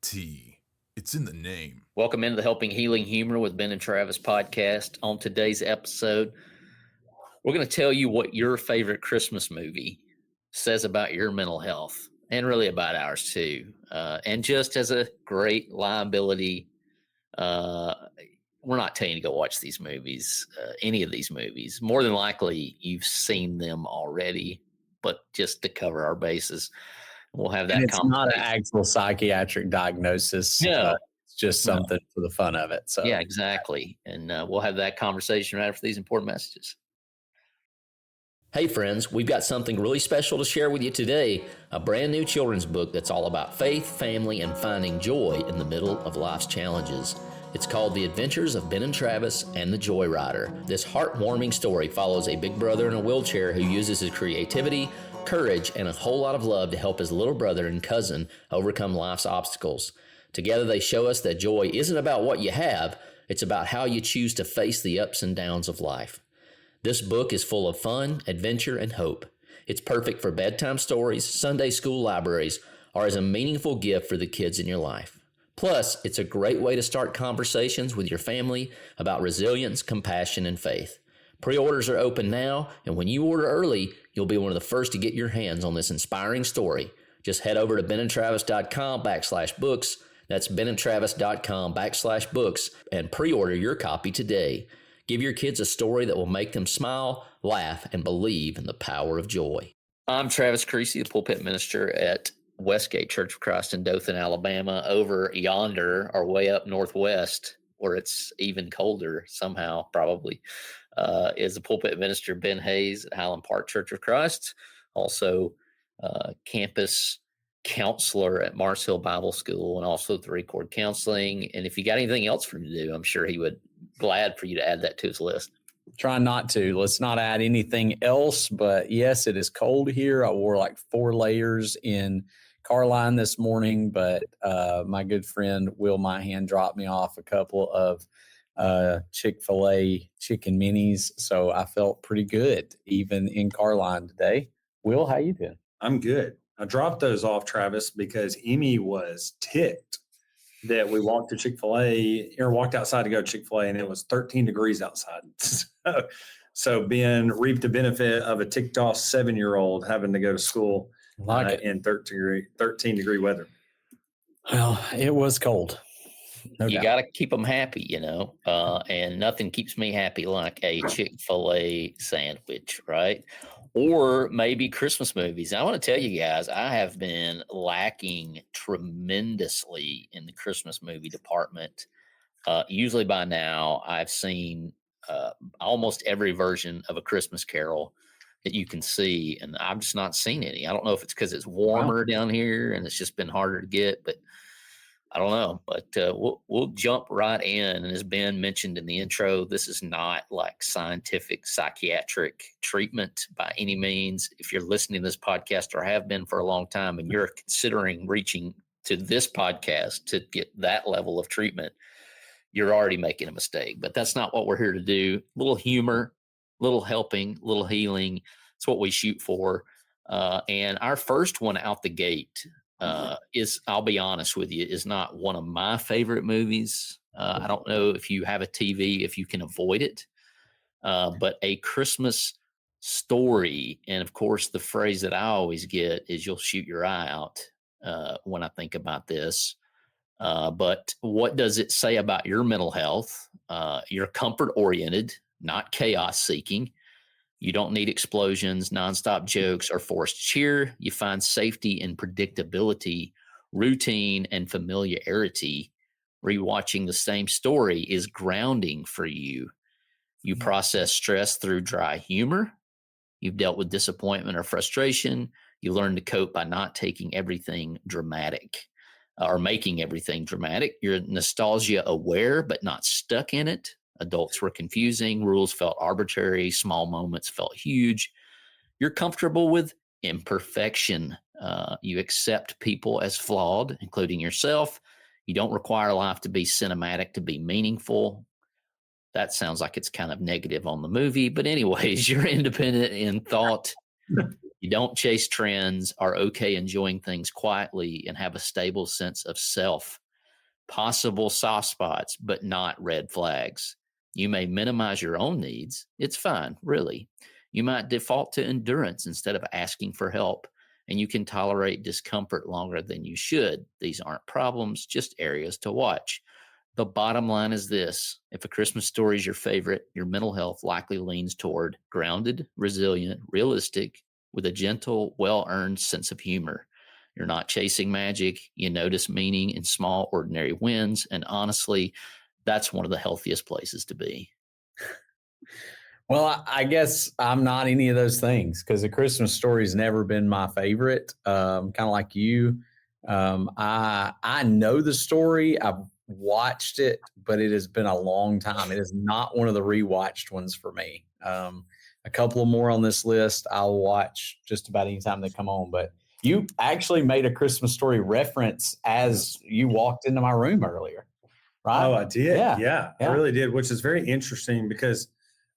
T. It's in the name. Welcome into the Helping Healing Humor with Ben and Travis podcast. On today's episode, we're going to tell you what your favorite Christmas movie says about your mental health and really about ours too. And just as a great liability, we're not telling you to go watch these movies, any of these movies. More than likely, you've seen them already, but just to cover our bases, we'll have that. And it's not an actual psychiatric diagnosis. No. It's just something for the fun of it. So yeah, exactly. And we'll have that conversation right after these important messages. Hey friends, we've got something really special to share with you today. A brand new children's book that's all about faith, family, and finding joy in the middle of life's challenges. It's called The Adventures of Ben and Travis and the Joy Rider. This heartwarming story follows a big brother in a wheelchair who uses his creativity, courage, and a whole lot of love to help his little brother and cousin overcome life's obstacles. Together they show us that joy isn't about what you have, it's about how you choose to face the ups and downs of life. This book is full of fun, adventure, and hope. It's perfect for bedtime stories, Sunday school libraries, or as a meaningful gift for the kids in your life. Plus, it's a great way to start conversations with your family about resilience, compassion, and faith. Pre-orders are open now, and when you order early, you'll be one of the first to get your hands on this inspiring story. Just head over to benandtravis.com/books. That's benandtravis.com/books and pre-order your copy today. Give your kids a story that will make them smile, laugh, and believe in the power of joy. I'm Travis Creasy, the pulpit minister at Westgate Church of Christ in Dothan, Alabama. Over yonder, or way up northwest, where it's even colder somehow, probably, is the pulpit minister Ben Hayes at Highland Park Church of Christ. Also, campus counselor at Mars Hill Bible School, and also 3-Chord Counseling. And if you got anything else for him to do, I'm sure he would glad for you to add that to his list. Try not to. Let's not add anything else. But yes, it is cold here. I wore like 4 layers in Carline this morning, but my good friend Will Myhan dropped me off a couple of Chick-fil-A chicken minis, so I felt pretty good even in Carline today. Will, how you doing? I'm good. I dropped those off, Travis, because Amy was ticked that we walked to Chick-fil-A or walked outside to go to Chick-fil-A, and it was 13 degrees outside. So Ben reaped the benefit of a ticked off 7-year-old having to go to school in 13 degree weather. Well, it was cold. You got to keep them happy, and nothing keeps me happy like a Chick-fil-A sandwich, right? Or maybe Christmas movies. I want to tell you guys, I have been lacking tremendously in the Christmas movie department. Usually by now, I've seen almost every version of A Christmas Carol that you can see, and I've just not seen any. I don't know if it's because it's warmer down here and it's just been harder to get, but I don't know, but we'll jump right in. And as Ben mentioned in the intro, this is not like scientific psychiatric treatment by any means. If you're listening to this podcast or have been for a long time and you're considering reaching to this podcast to get that level of treatment, you're already making a mistake. But that's not what we're here to do. A little humor, little helping, little healing. It's what we shoot for. And our first one out the gate is, I'll be honest with you, is not one of my favorite movies. I don't know if you have a TV, if you can avoid it, but A Christmas Story. And of course, the phrase that I always get is you'll shoot your eye out when I think about this. But what does it say about your mental health? You're comfort oriented, not chaos seeking. You don't need explosions, nonstop jokes, or forced cheer. You find safety in predictability, routine, and familiarity. Rewatching the same story is grounding for you. You process stress through dry humor. You've dealt with disappointment or frustration. You learn to cope by not taking everything dramatic or making everything dramatic. You're nostalgia aware, but not stuck in it. Adults were confusing. Rules felt arbitrary. Small moments felt huge. You're comfortable with imperfection. You accept people as flawed, including yourself. You don't require life to be cinematic to be meaningful. That sounds like it's kind of negative on the movie. But anyways, you're independent in thought. You don't chase trends, are okay enjoying things quietly, and have a stable sense of self. Possible soft spots, but not red flags. You may minimize your own needs. It's fine, really. You might default to endurance instead of asking for help, and you can tolerate discomfort longer than you should. These aren't problems, just areas to watch. The bottom line is this: if A Christmas Story is your favorite, your mental health likely leans toward grounded, resilient, realistic, with a gentle, well earned sense of humor. You're not chasing magic. You notice meaning in small, ordinary wins. And honestly, that's one of the healthiest places to be. Well, I guess I'm not any of those things because A Christmas Story has never been my favorite. Kind of like you. I know the story. I've watched it, but it has been a long time. It is not one of the rewatched ones for me. A couple of more on this list I'll watch just about any time they come on. But you actually made A Christmas Story reference as you walked into my room earlier, right? Oh, I did. Yeah, I Yeah. really did, which is very interesting because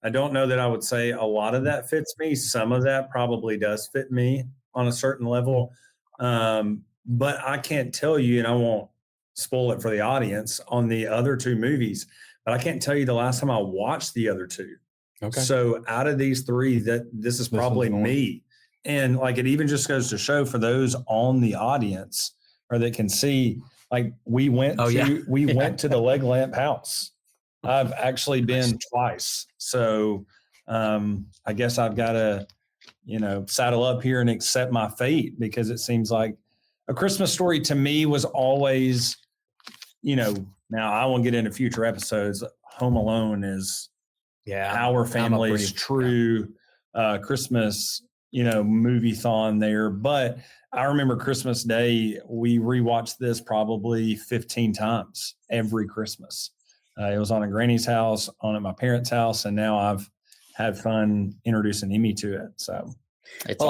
I don't know that I would say a lot of that fits me. Some of that probably does fit me on a certain level. But I can't tell you, and I won't spoil it for the audience on the other two movies, but I can't tell you the last time I watched the other two. Okay. So out of these three, this is probably me. And like, it even just goes to show for those on the audience or that can see, like we went went to the leg lamp house. I've actually been twice. So I guess I've got to, saddle up here and accept my fate, because it seems like A Christmas Story to me was always, now I won't get into future episodes. Home Alone is our family's true Christmas, movie-thon there. But I remember Christmas Day, we rewatched this probably 15 times every Christmas. It was on a granny's house, on at my parents' house, and now I've had fun introducing Emmy to it. So it's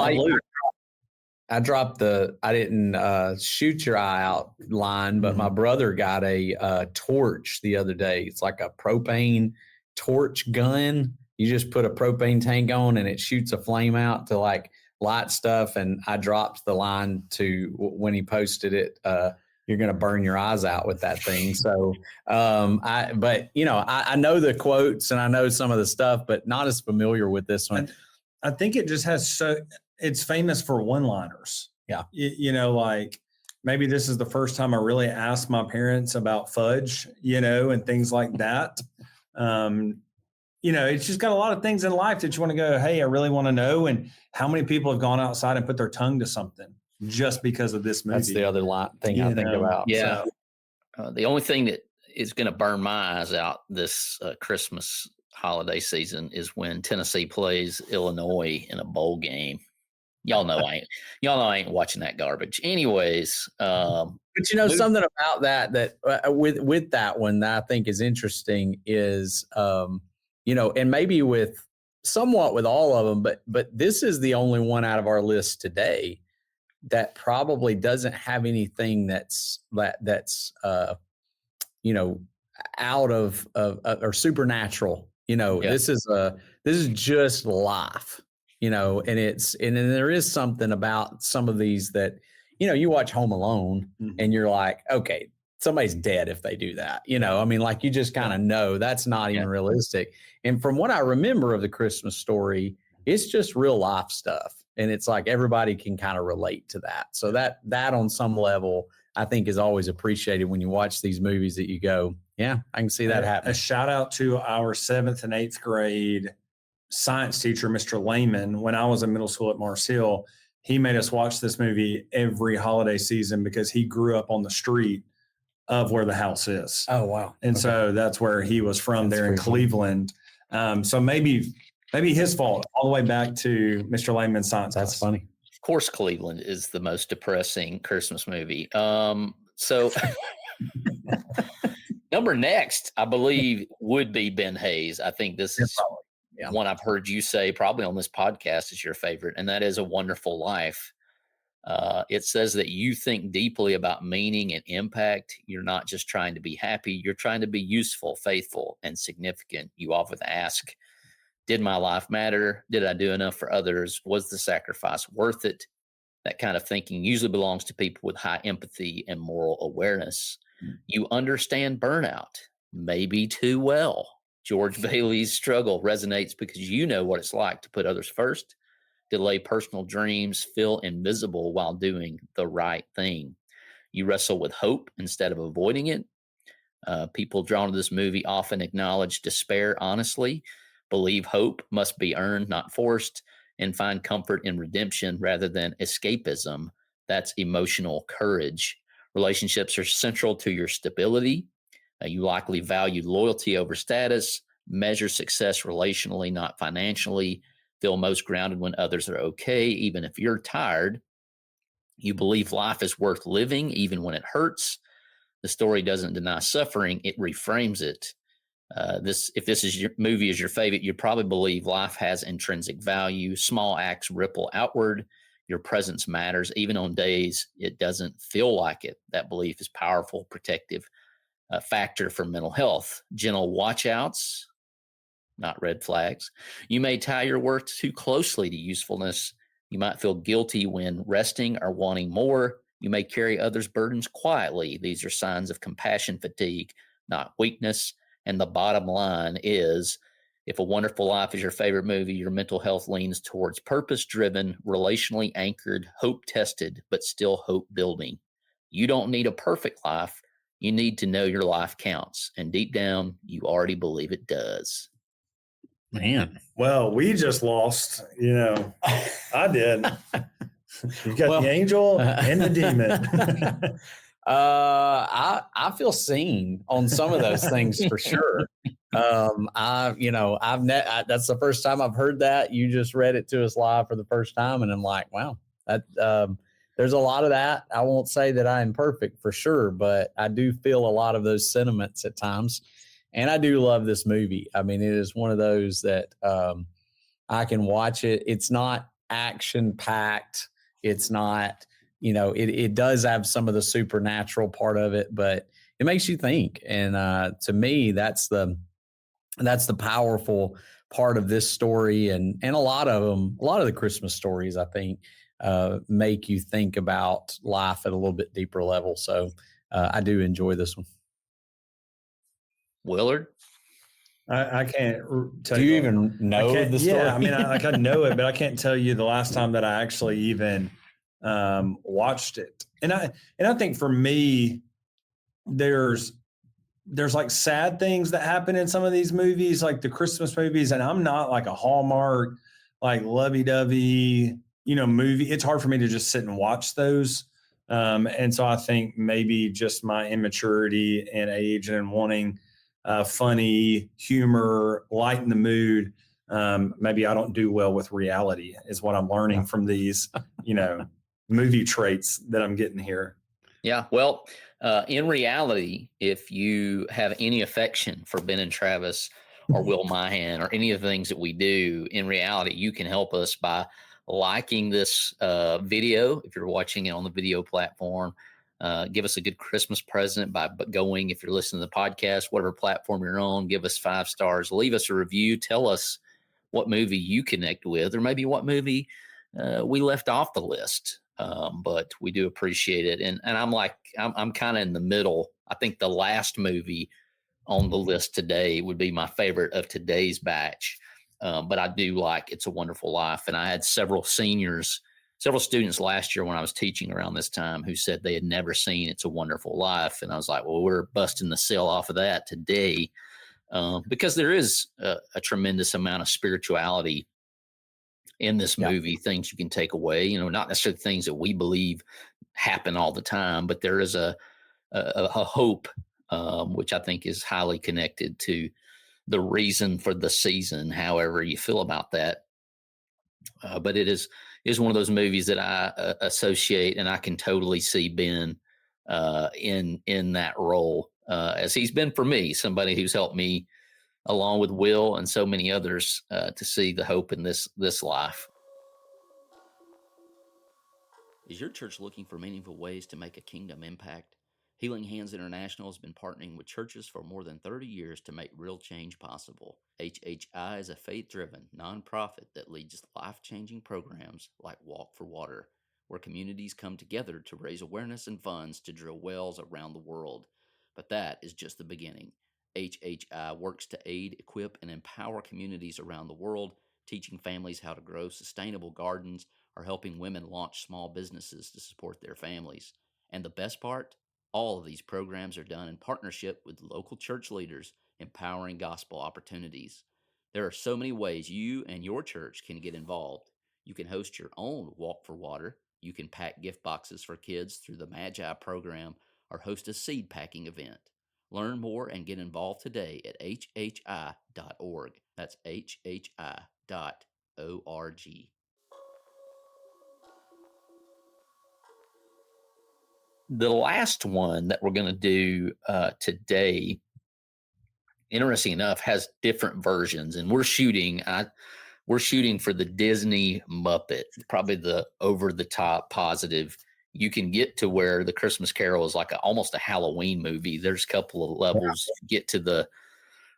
I dropped I didn't shoot your eye out line, but my brother got a torch the other day. It's like a propane torch gun. You just put a propane tank on and it shoots a flame out to like light stuff. And I dropped the line to when he posted it, you're going to burn your eyes out with that thing. So, I know the quotes and I know some of the stuff, but not as familiar with this one. I think it just has it's famous for one-liners. Yeah. Like maybe this is the first time I really asked my parents about fudge, and things like that. It's just got a lot of things in life that you want to go, hey, I really want to know. And how many people have gone outside and put their tongue to something just because of this movie? That's the other thing I think about. Yeah. So. The only thing that is going to burn my eyes out this Christmas holiday season is when Tennessee plays Illinois in a bowl game. Y'all know I ain't watching that garbage. Anyways, but something about that with that one that I think is interesting is and maybe with somewhat with all of them, but this is the only one out of our list today that probably doesn't have anything that's out of or supernatural. This is just life. And there is something about some of these that, you watch Home Alone and you're like, okay, somebody's dead if they do that. Like you just kind of know that's not even realistic. And from what I remember of The Christmas Story, it's just real life stuff. And it's like everybody can kind of relate to that. So that on some level, I think is always appreciated when you watch these movies that you go, yeah, I can see that happen. A shout out to our 7th and 8th grade science teacher, Mr. Lehman. When I was in middle school at Mars Hill, he made us watch this movie every holiday season because he grew up on the street of where the house is. Oh, wow. And so that's where he was from. That's there in Cleveland. So maybe his fault all the way back to Mr. Lehman's science. That's funny. Of course, Cleveland is the most depressing Christmas movie. So number next, I believe, would be Ben Hayes. I think this is one I've heard you say probably on this podcast is your favorite, and that is A Wonderful Life. It says that you think deeply about meaning and impact. You're not just trying to be happy. You're trying to be useful, faithful, and significant. You often ask, Did my life matter? Did I do enough for others? Was the sacrifice worth it? That kind of thinking usually belongs to people with high empathy and moral awareness. You understand burnout, maybe too well. George Bailey's struggle resonates because you know what it's like to put others first, delay personal dreams, feel invisible while doing the right thing. You wrestle with hope instead of avoiding it. People drawn to this movie often acknowledge despair honestly, believe hope must be earned, not forced, and find comfort in redemption rather than escapism. That's emotional courage. Relationships are central to your stability. You likely value loyalty over status, measure success relationally, not financially, feel most grounded when others are okay, even if you're tired. You believe life is worth living, even when it hurts. The story doesn't deny suffering, it reframes it. If this is your movie is your favorite, you probably believe life has intrinsic value. Small acts ripple outward. Your presence matters, even on days it doesn't feel like it. That belief is powerful, protective factor for mental health. Gentle watchouts, not red flags. You may tie your worth too closely to usefulness. You might feel guilty when resting or wanting more. You may carry others' burdens quietly. These are signs of compassion fatigue, not weakness. And the bottom line is, if A Wonderful Life is your favorite movie, your mental health leans towards purpose-driven, relationally anchored, hope-tested, but still hope-building. You don't need a perfect life. You need to know your life counts. And deep down, you already believe it does. Man. Well, we just lost, I did. You've got the angel and the demon. I feel seen on some of those things for sure. That's the first time I've heard that. You just read it to us live for the first time, and I'm like, wow, that there's a lot of that. I won't say that I am perfect for sure, but I do feel a lot of those sentiments at times, and I do love this movie. I mean, it is one of those that I can watch it. It's not action packed. It's not. It does have some of the supernatural part of it, but it makes you think. And to me, that's the powerful part of this story. And a lot of the Christmas stories, I think, make you think about life at a little bit deeper level. So I do enjoy this one. Willard? I can't tell you. Do you even know the story? Yeah, I mean, I know it, but I can't tell you the last time that I actually even watched it. And I think for me, there's like sad things that happen in some of these movies, like the Christmas movies, and I'm not like a Hallmark, like lovey-dovey, movie. It's hard for me to just sit and watch those. And so I think maybe just my immaturity and age and wanting funny humor, lighten the mood. Maybe I don't do well with reality is what I'm learning from these, movie traits that I'm getting here. Yeah. Well, in reality, if you have any affection for Ben and Travis or Will Mahan or any of the things that we do, in reality, you can help us by liking this video. If you're watching it on the video platform, give us a good Christmas present by going, if you're listening to the podcast, whatever platform you're on, give us 5 stars, leave us a review, tell us what movie you connect with, or maybe what movie we left off the list. But we do appreciate it. And I'm kind of in the middle. I think the last movie on the list today would be my favorite of today's batch. But I do like It's a Wonderful Life. And I had several students last year when I was teaching around this time who said they had never seen It's a Wonderful Life. And I was like, well, we're busting the seal off of that today because there is a tremendous amount of spirituality in this movie, things you can take away, not necessarily things that we believe happen all the time, but there is a hope, which I think is highly connected to the reason for the season, however you feel about that. But it is one of those movies that I associate, and I can totally see Ben in that role as he's been for me, somebody who's helped me along with Will and so many others to see the hope in this life. Is your church looking for meaningful ways to make a kingdom impact? Healing Hands International has been partnering with churches for more than 30 years to make real change possible. HHI is a faith-driven nonprofit that leads life-changing programs like Walk for Water, where communities come together to raise awareness and funds to drill wells around the world. But that is just the beginning. HHI works to aid, equip, and empower communities around the world, teaching families how to grow sustainable gardens or helping women launch small businesses to support their families. And the best part? All of these programs are done in partnership with local church leaders, empowering gospel opportunities. There are so many ways you and your church can get involved. You can host your own Walk for Water. You can pack gift boxes for kids through the Magi program or host a seed packing event. Learn more and get involved today at hhi.org. That's hhi.org. The last one that we're going to do today, interesting enough, has different versions, and we're shooting for the Disney Muppet, probably the over the top positive. You can get to where the Christmas Carol is like almost a Halloween movie. There's a couple of levels. You get to the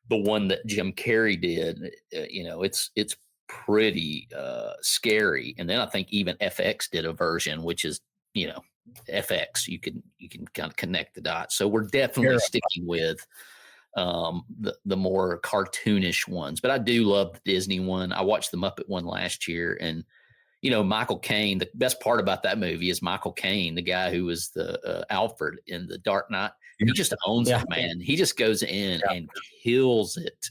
one that Jim Carrey did. It's pretty scary. And then I think even FX did a version, which is FX. You can kind of connect the dots. So we're definitely sticking with the more cartoonish ones. But I do love the Disney one. I watched the Muppet one last year, and Michael Caine, the best part about that movie is Michael Caine, the guy who was the Alfred in The Dark Knight. He just owns it, man. He just goes in and kills it.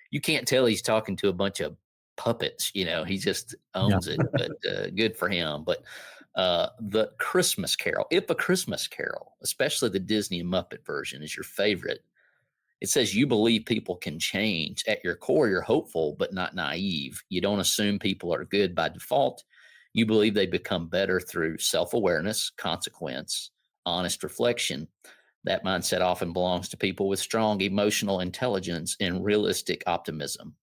You can't tell he's talking to a bunch of puppets. He just owns it. But good for him. But the Christmas Carol, if A Christmas Carol, especially the Disney and Muppet version, is your favorite, it says you believe people can change. At your core, you're hopeful, but not naive. You don't assume people are good by default. You believe they become better through self-awareness, consequence, honest reflection. That mindset often belongs to people with strong emotional intelligence and realistic optimism.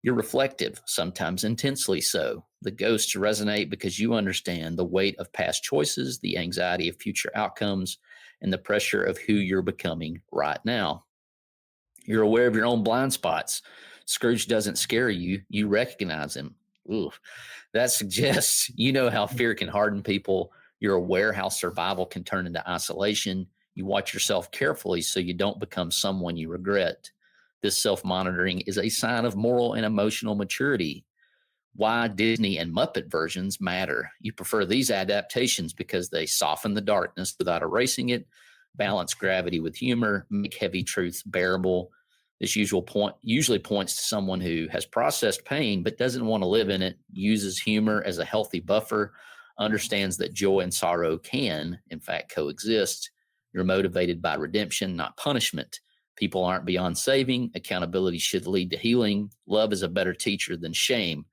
You're reflective, sometimes intensely so. The ghosts resonate because you understand the weight of past choices, the anxiety of future outcomes, and the pressure of who you're becoming right now. You're aware of your own blind spots. Scrooge doesn't scare you. You recognize him. Ooh, that suggests you know how fear can harden people. You're aware how survival can turn into isolation. You watch yourself carefully so you don't become someone you regret. This self-monitoring is a sign of moral and emotional maturity. Why Disney and Muppet versions matter. You prefer these adaptations because they soften the darkness without erasing it, balance gravity with humor, make heavy truths bearable. This usually points to someone who has processed pain but doesn't want to live in it, uses humor as a healthy buffer, understands that joy and sorrow can, in fact, coexist. You're motivated by redemption, not punishment. People aren't beyond saving. Accountability should lead to healing. Love is a better teacher than shame.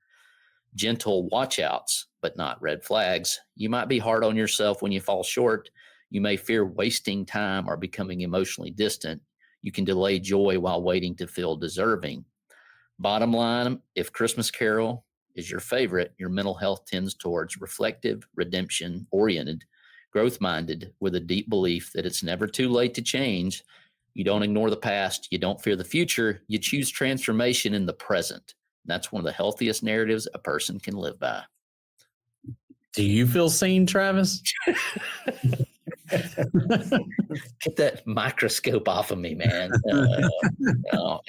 Gentle watch-outs, but not red flags. You might be hard on yourself when you fall short. You may fear wasting time or becoming emotionally distant. You can delay joy while waiting to feel deserving. Bottom line, if Christmas Carol is your favorite, your mental health tends towards reflective, redemption-oriented, growth-minded, with a deep belief that it's never too late to change. You don't ignore the past. You don't fear the future. You choose transformation in the present. That's one of the healthiest narratives a person can live by. Do you feel seen, Travis? Get that microscope off of me, man.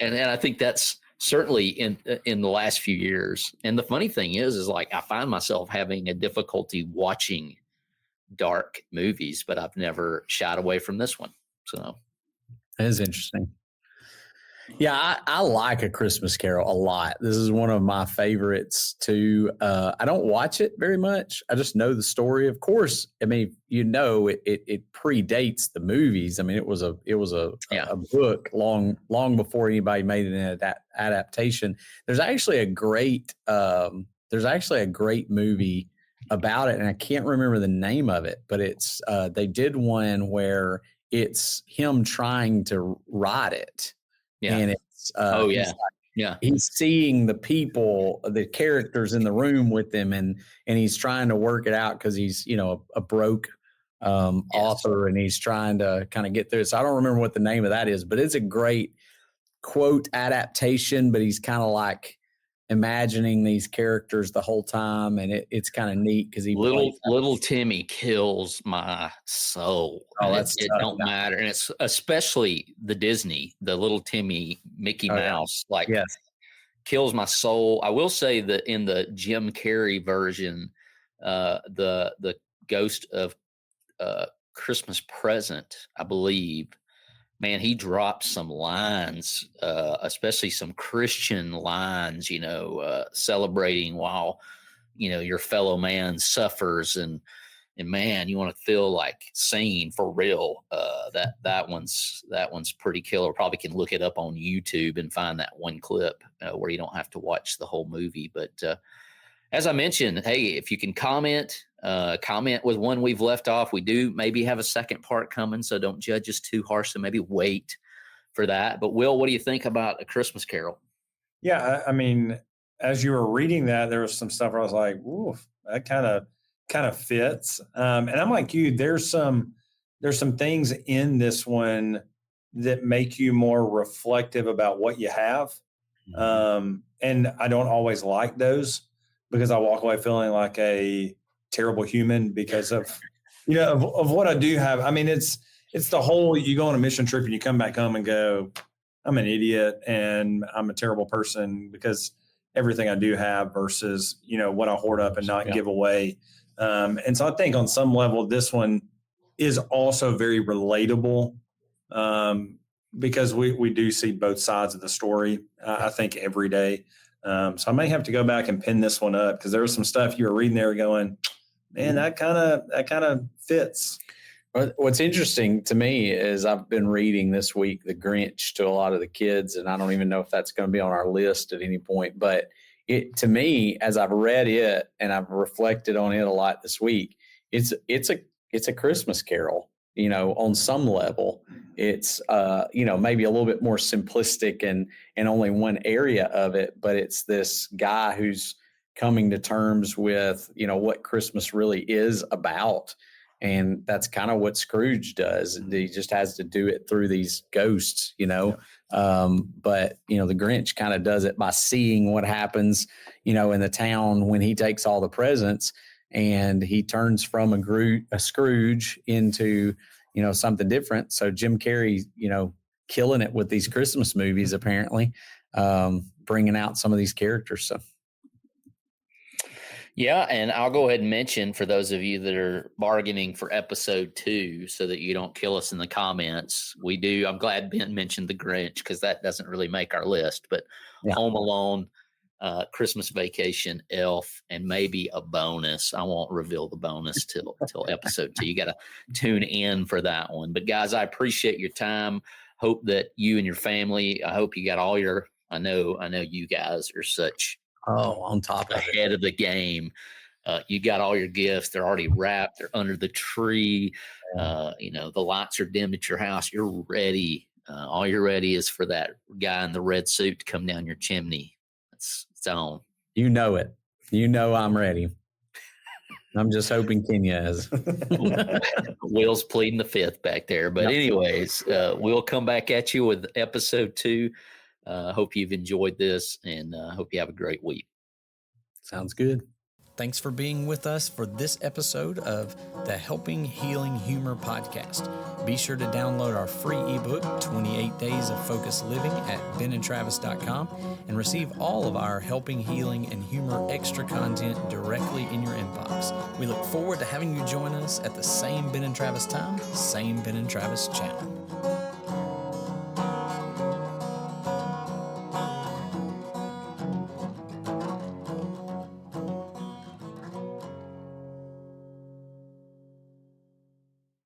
And I think that's certainly in the last few years. And the funny thing is like I find myself having a difficulty watching dark movies, but I've never shied away from this one. So that is interesting. Yeah, I like A Christmas Carol a lot. This is one of my favorites too. I don't watch it very much. I just know the story. Of course, I mean, it predates the movies. I mean, it was a book long before anybody made an adaptation. There's actually a great movie about it, and I can't remember the name of it, but it's they did one where it's him trying to write it. Yeah. And it's he's seeing the people, the characters in the room with him, and he's trying to work it out because he's a broke author, and he's trying to kind of get through it. So I don't remember what the name of that is, but it's a great quote adaptation, but he's kind of like imagining these characters the whole time, and it's kind of neat because he little Timmy kills my soul. Oh, it don't matter, and it's especially the little Timmy Mickey Mouse, yes, kills my soul. I will say that in the Jim Carrey version, the Ghost of Christmas Present, I believe, man, he dropped some lines, especially some Christian lines, celebrating while, your fellow man suffers. And man, you want to feel like sane for real. That one's pretty killer. Probably can look it up on YouTube and find that one clip where you don't have to watch the whole movie. But as I mentioned, hey, if you can comment with one we've left off. We do maybe have a second part coming, so don't judge us too harshly. Maybe wait for that. But Will, what do you think about A Christmas Carol? Yeah, I mean, as you were reading that, there was some stuff where I was like, "Ooh, that kind of fits." And I'm like you. There's some things in this one that make you more reflective about what you have, and I don't always like those because I walk away feeling like a terrible human because of of what I do have. I mean, it's the whole, you go on a mission trip and you come back home and go, I'm an idiot and I'm a terrible person because everything I do have versus what I hoard up and not give away. And so I think on some level this one is also very relatable because we do see both sides of the story, I think, every day. So I may have to go back and pin this one up because there was some stuff you were reading there going, man, that kind of fits. What's interesting to me is I've been reading this week The Grinch to a lot of the kids, and I don't even know if that's going to be on our list at any point. But to me, as I've read it and I've reflected on it a lot this week, it's a Christmas Carol. On some level, it's maybe a little bit more simplistic and only one area of it, but it's this guy who's coming to terms with, what Christmas really is about. And that's kind of what Scrooge does. He just has to do it through these ghosts, But, the Grinch kind of does it by seeing what happens, in the town when he takes all the presents and he turns from a Scrooge into, something different. So Jim Carrey, killing it with these Christmas movies, apparently, bringing out some of these characters. So. Yeah, and I'll go ahead and mention for those of you that are bargaining for episode 2 so that you don't kill us in the comments, I'm glad Ben mentioned The Grinch because that doesn't really make our list, but Home Alone, Christmas Vacation, Elf, and maybe a bonus. I won't reveal the bonus till episode 2. You got to tune in for that one. But guys, I appreciate your time. Hope that you and your family, I hope you got all your, I know you guys are such on top of ahead of the game. You got all your gifts. They're already wrapped. They're under the tree. The lights are dim at your house. You're ready. All you're ready is for that guy in the red suit to come down your chimney. It's on. You know it. I'm ready. I'm just hoping Kenya is. Will's pleading the fifth back there. But anyways, we'll come back at you with episode 2. Hope you've enjoyed this and hope you have a great week. Sounds good. Thanks for being with us for this episode of the Helping Healing Humor podcast. Be sure to download our free ebook, 28 Days of Focused Living, at benandtravis.com and receive all of our Helping Healing and Humor extra content directly in your inbox. We look forward to having you join us at the same Ben and Travis time, same Ben and Travis channel.